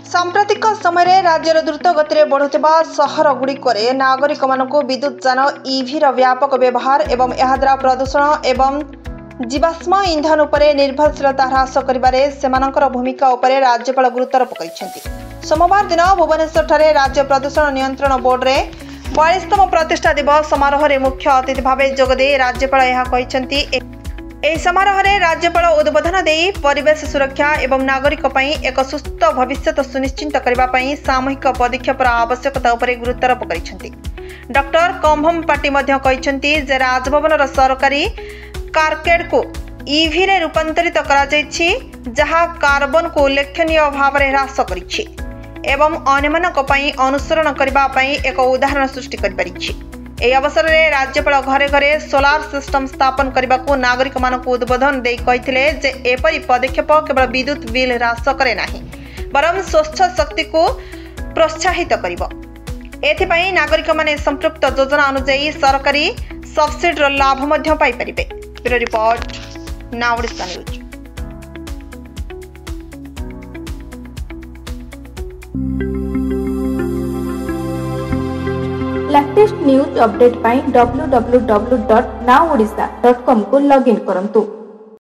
सांप्रतिक समय राज्यर द्रुत गति बढ़ुवा सहर गुड़िक नागरिक मानक विद्युत जान ईवी व्यापक व्यवहार एवं याद्वारा प्रदूषण एवं जीवाश्म इंधन उपरे निर्भरशीलता ह्रास कर भूमिका उपरे राज्यपाल गुरुत्वारोप कर सोमवार दिन भुवनेश्वर राज्य प्रदूषण नियंत्रण बोर्ड रे 42तम प्रतिष्ठा दिवस समारोह में मुख्य अतिथि भाव जोगदे राज्यपाल यह समारोह में राज्यपाल उद्बोधन दे परिवेश सुरक्षा एवं नागरिक एक सुस्थ भविष्य सुनिश्चित करने सामूहिक पदक्षेपर आवश्यकता उपर गुरुत्वारोप कर डॉक्टर कंभम पाटी कहते राजभवन सरकारी कारकेड को ईवी रे रूपांतरित जहाँ कार्बन को उल्लेखनीय भाव में ह्रास कर एवं अन्य अनुसरण करने एक उदाहरण सृष्टि कर अवसर में राज्यपाल घरे घरे सोलार सिस्टम स्थापन करने को नागरिक मानक उद्बोधन दे कहते एपरी पदक्षेप केवल विद्युत बिल ह्रास करे नाही बरं स्वच्छ शक्ति को प्रोत्साहित कर नागरिक माने संपृक्त योजना अनुसार सरकारी सब्सिडी लाभ पाइपर। Bureau report now Odisha news. Latest news update पाई www.nowodisha.com को लॉगिन करंतु।